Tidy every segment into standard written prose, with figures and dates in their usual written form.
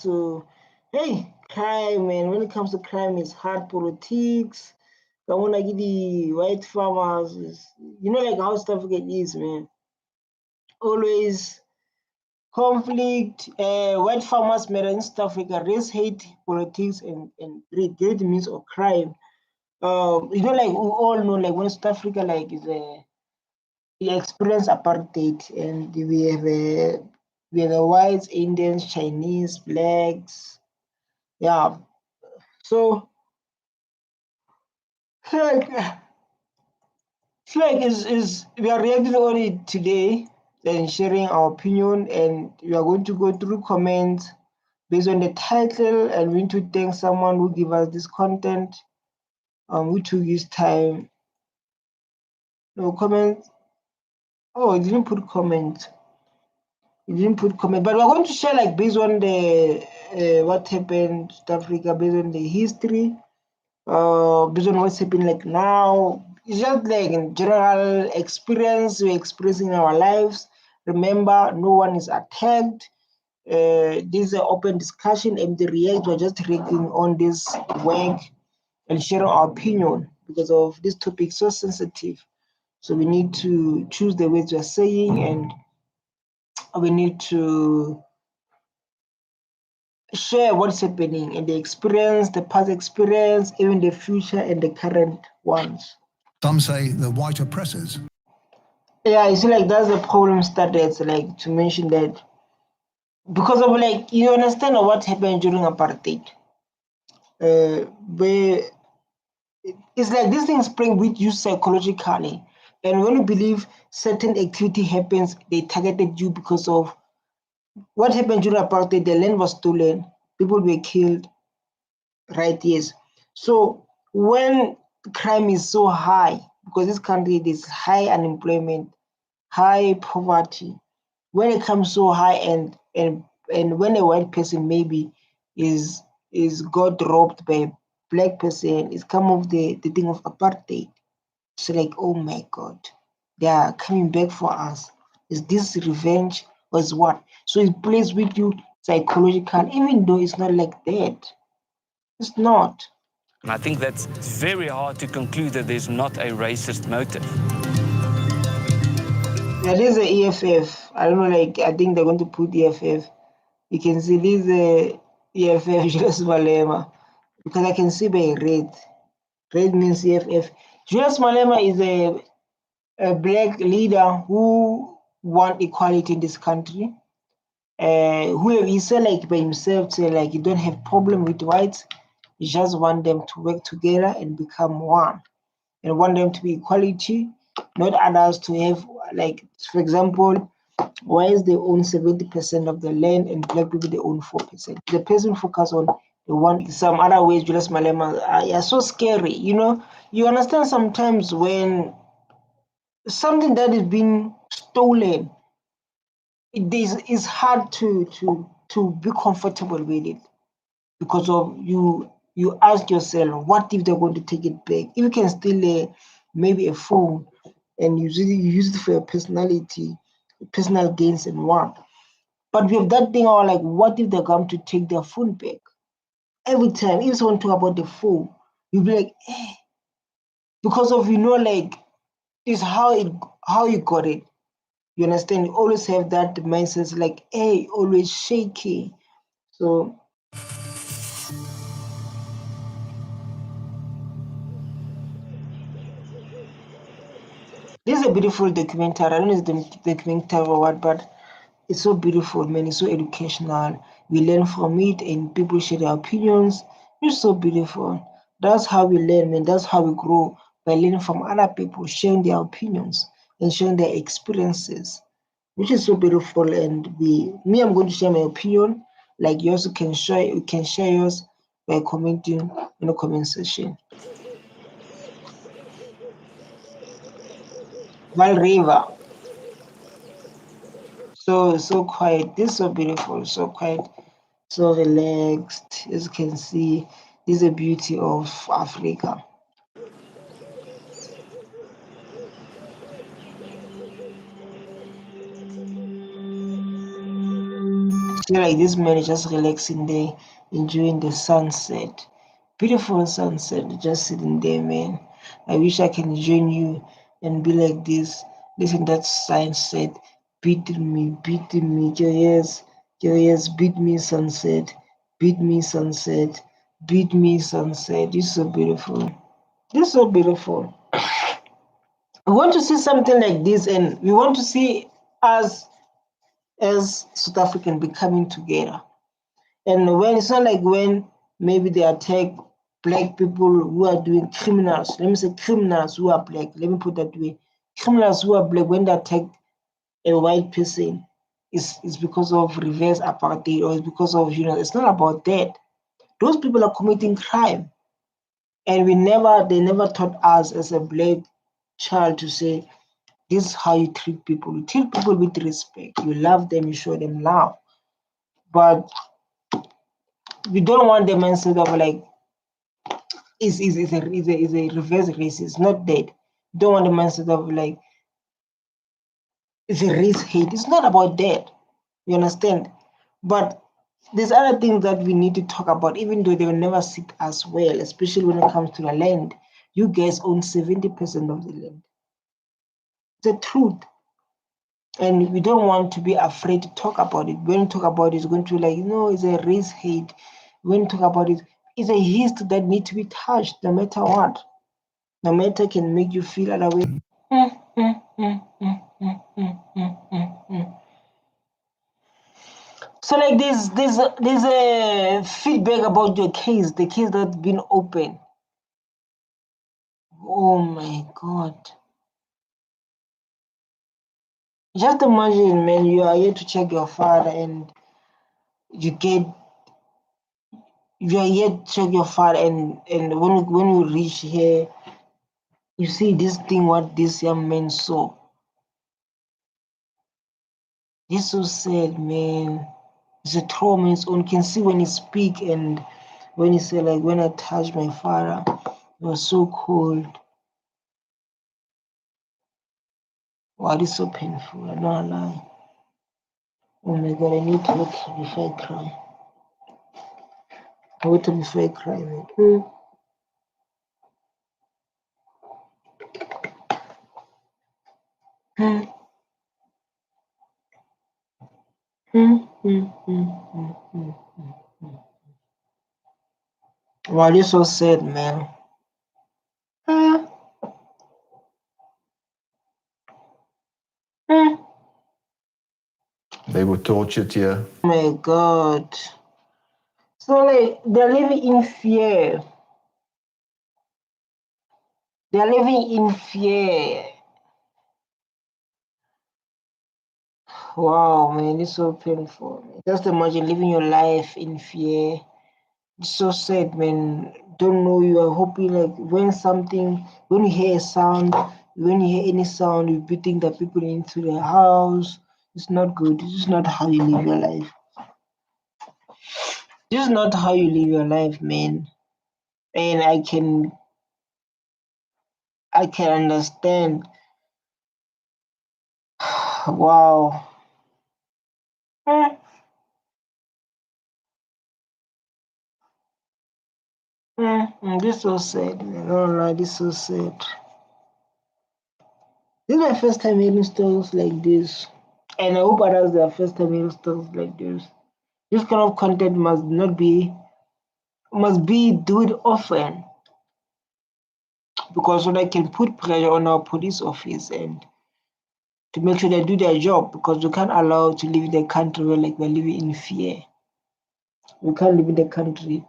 to, hey, crime, and when it comes to crime, it's hard politics. I want to get the white farmers, like how South Africa is, man. Always conflict, white farmers matter in South Africa, race, hate, politics, and great means of crime. Like we all know, like when South Africa, like we experience apartheid, and we have the whites, Indians, Chinese, blacks, yeah. So it's like is we are reacting on it today and sharing our opinion, and we are going to go through comments based on the title, and we need to thank someone who gave us this content. Who took his time. No comment. Oh, it didn't put comment. It didn't put comment, but we're going to share like based on the what happened in South Africa, based on the history, based on what's happening like now. It's just like in general experience we're experiencing in our lives. Remember, no one is attacked. This is an open discussion. MDReacts, we're just reacting on this work and sharing our opinion because of this topic so sensitive. So we need to choose the words we're saying, and we need to share what's happening in the experience, the past experience, even the future and the current ones. Some say the white oppressors. Yeah, you see, like that's the problem started, like to mention that because of like you understand what happened during apartheid. Where it's like these things spring with you psychologically, and when you believe certain activity happens, they targeted you because of what happened during apartheid. The land was stolen, people were killed, right? Yes. So when crime is so high, because this country there's high unemployment, high poverty, when it comes so high, and when a white person maybe is got robbed by a black person, it's come of the thing of apartheid. So like, oh my God, they are coming back for us. Is this revenge or is what? So it plays with you psychological, even though it's not like that. It's not. And I think that's very hard to conclude that there's not a racist motive. Yeah, there's a EFF. I don't know, like I think they're going to put EFF. You can see this EFF Julius Malema, because I can see by red. Red means EFF. Julius Malema is a black leader who want equality in this country. Who he said like by himself, say like you don't have problem with whites, you just want them to work together and become one, and want them to be equality, not others to have like, for example, whites they own 70% of the land and black people they own 4%. The person focus on the one. Some other ways Julius Malema are so scary. You understand sometimes when something that is being stolen, it's hard to be comfortable with it, because of you ask yourself, what if they're going to take it back? If you can steal maybe a phone and you use it for your personality, personal gains and what, but we have that thing or like, what if they're going to take their phone back? Every time if someone talk about the phone, you'll be like, because of like is how you got it. You understand? You always have that mindset, like, hey, always shaky. So this is a beautiful documentary. I don't know if it's the documentary or what, but it's so beautiful, man. It's so educational. We learn from it, and people share their opinions. It's so beautiful. That's how we learn, man. That's how we grow, by learning from other people, sharing their opinions and sharing their experiences, which is so beautiful. And I'm going to share my opinion. Like you also can share, you can share yours by commenting in the comment section. Val River. So quiet. This is so beautiful, so quiet, so relaxed. As you can see, this is the beauty of Africa. see like this man is just relaxing there, enjoying the sunset. Beautiful sunset, just sitting there, man. I wish I can join you and be like this. Listen, that sunset beating me. Your ears, beat me sunset, beat me sunset, beat me sunset. This is so beautiful. This is so beautiful. We want to see something like this, and we want to see us as South African becoming together. And when it's not like when maybe they attack black people who are doing criminals, let me say criminals who are black, let me put that way. Criminals who are black, when they attack a white person, it's because of reverse apartheid, or it's because of, it's not about that. Those people are committing crime. And they never taught us as a black child to say, this is how you treat people. You treat people with respect. You love them, you show them love. But we don't want the mindset of like, is a reverse racist, not that. We don't want the mindset of like, it's a race hate. It's not about that. You understand? But there's other things that we need to talk about, even though they will never sit as well, especially when it comes to the land. You guys own 70% of the land. It's the truth. And we don't want to be afraid to talk about it. When we talk about it, it's going to be like, it's a race hate. When we talk about it, it's a history that needs to be touched no matter what. No matter can make you feel other way. So like there's a feedback about your case, the case that's been open. Oh my God. Just imagine, man, you are here to check your father and you are here to check your father, and when you reach here, you see this thing what this young man saw. This is so sad, man. It's a trauma in its own. You can see when he speak and when he say like, when I touched my father, it was so cold. Wow, this is so painful. I don't lie. Oh my God, I need to look before I cry. I wait before I cry, man. Wow, this is so sad, man. They were tortured here. Oh my God. So like they're living in fear. They're living in fear. Wow, man, it's so painful. Just imagine living your life in fear. It's so sad, man. Don't know you are hoping like when you hear a sound, when you hear any sound, you beating the people into the house. It's not good. This is not how you live your life. This is not how you live your life, man. And I can understand. Wow. This is so sad, man. Oh no, this is so sad. This is my first time hearing stories like this. And I hope others their first time hearing stories like this. This kind of content must be do it often, because so they can put pressure on our police office and to make sure they do their job, because we can't allow to live in the country where like we're living in fear. We can't live in the country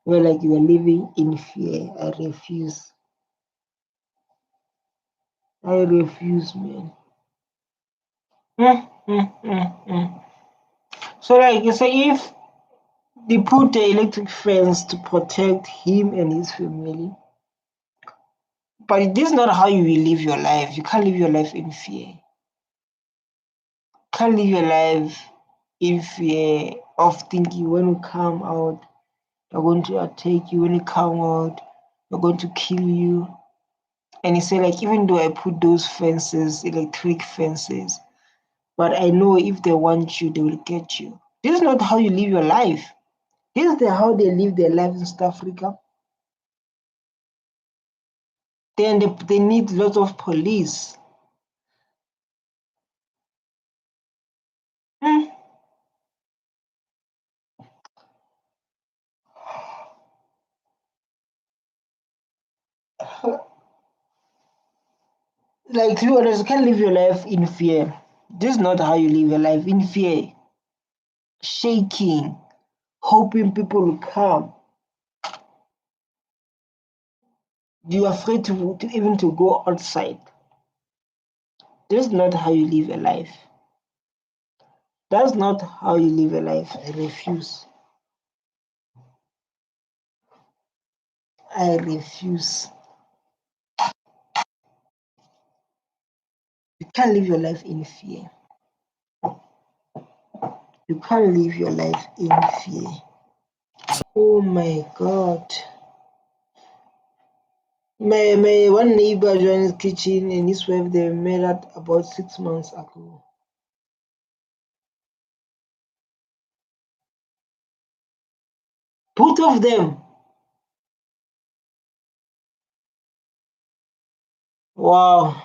where like we're living in fear. I refuse. I refuse, man. So like you say, if they put the electric fence to protect him and his family, but this is not how you will live your life. You can't live your life in fear. Can't live your life in fear of thinking when you come out, they're going to attack you. When you come out, they're going to kill you. And he said, like, even though I put those fences, electric fences, but I know if they want you, they will get you. This is not how you live your life. This is how they live their life in South Africa. Then they need lots of police. Like, to be honest, you can't live your life in fear. This is not how you live your life, in fear. Shaking, hoping people will come. You're afraid to even to go outside. This is not how you live a life. That's not how you live a life. I refuse. I refuse. You can't live your life in fear. You can't live your life in fear. Oh my God. My one neighbor joined his kitchen and his wife, they met up about 6 months ago. Both of them. Wow.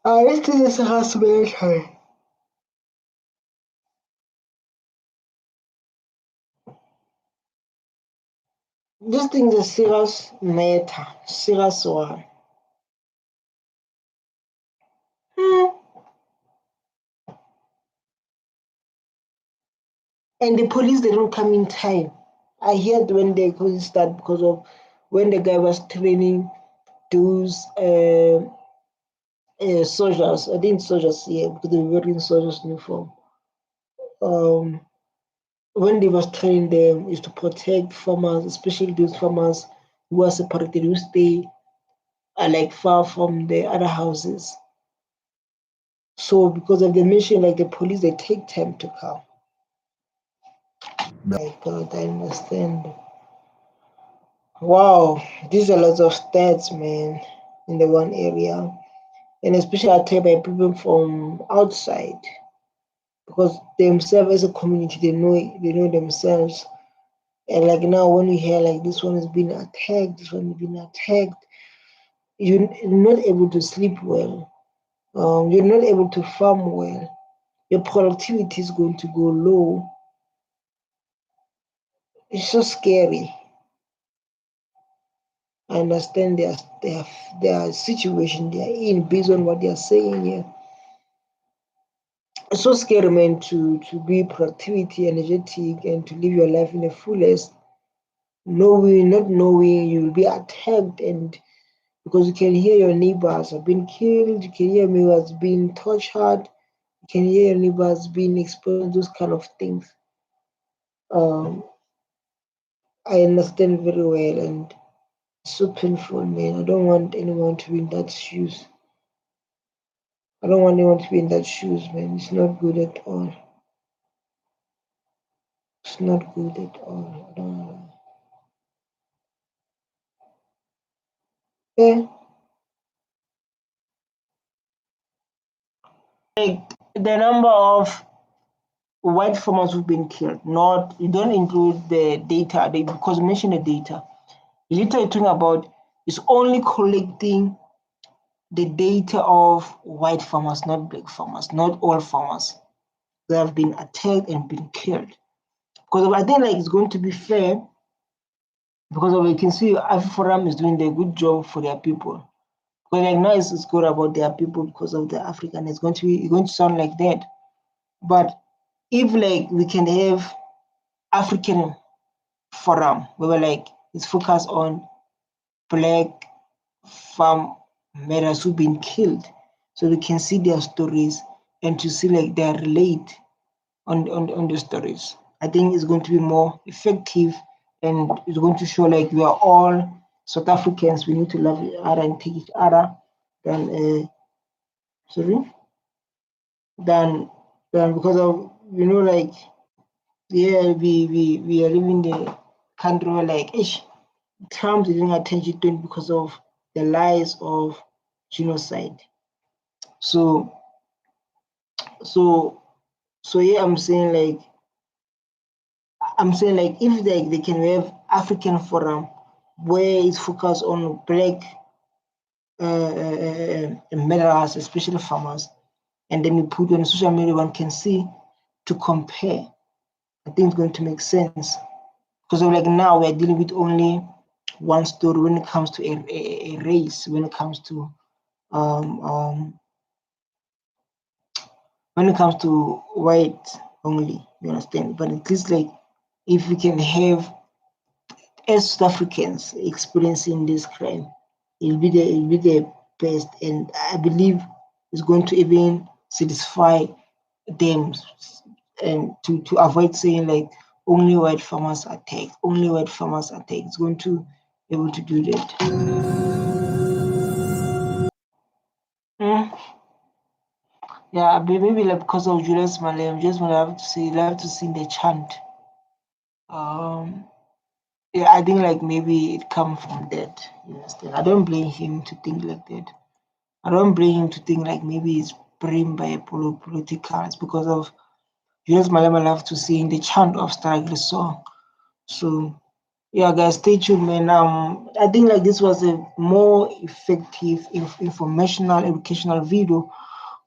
This thing is harassment. This thing is a serious matter. Serious one. And the police, they don't come in time. I heard when they couldn't start because of when the guy was training those soldiers. I think soldiers, yeah, because they were wearing soldiers' uniform. When they was training them is to protect farmers, especially those farmers who are separated, who stay like far from the other houses. So because of the mission, like the police, they take time to come. My God, I understand. Wow, these are lots of stats, man, in the one area. And especially attacked by people from outside. Because themselves as a community, they know themselves. And like now when you hear like this one has been attacked, this one has been attacked, you're not able to sleep well. You're not able to farm well. Your productivity is going to go low. It's so scary. I understand their situation they are in based on what they are saying here. It's so scary, man, to be productivity, energetic, and to live your life in the fullest, not knowing you will be attacked, and because you can hear your neighbors have been killed, you can hear neighbors being tortured, you can hear your neighbors being exposed, those kind of things. I understand very well, and it's so painful, man. I don't want anyone to be in that shoes. I don't want anyone to be in that shoes, man. It's not good at all. It's not good at all. I don't know. Yeah. Like the number of white farmers who've been killed, not you don't include the data because you mentioned the data. The data you're talking about is only collecting the data of white farmers, not black farmers, not all farmers that have been attacked and been killed. Because I think like it's going to be fair because we can see AfriForum is doing a good job for their people. Because like now it's good about their people because of the African. It's going to sound like that. But if like we can have African forum where like it's focused on black farm matters who've been killed, so we can see their stories and to see like they relate on the stories. I think it's going to be more effective and it's going to show like we are all South Africans. We need to love each other and take each other than than because of like yeah we are living the country where like Trump didn't attend G20 because of the lies of genocide. So yeah, I'm saying like if they can have African forum where it's focused on black minerals, especially farmers, and then you put on social media, one can see to compare. I think it's going to make sense because like now we're dealing with only one story when it comes to a race, when it comes to white only. You understand? But at least like if we can have as South Africans experiencing this crime, it'll be the best, and I believe it's going to even satisfy them, and to avoid saying like only white farmers attack, only white farmers attack. It's going to be able to do that. Yeah, maybe like because of Julius Malem, just want to have to see the chant. Yeah, I think like maybe it comes from that. You understand? I don't blame him to think like that. I don't blame him to think like maybe it's framed by political. It's because of Julius Malema love to sing the chant of Strike song. So yeah, guys, stay tuned, man. I think like this was a more effective, informational, educational video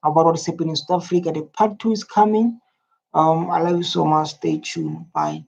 about what's happening in South Africa. The part 2 is coming. I love you so much. Stay tuned. Bye.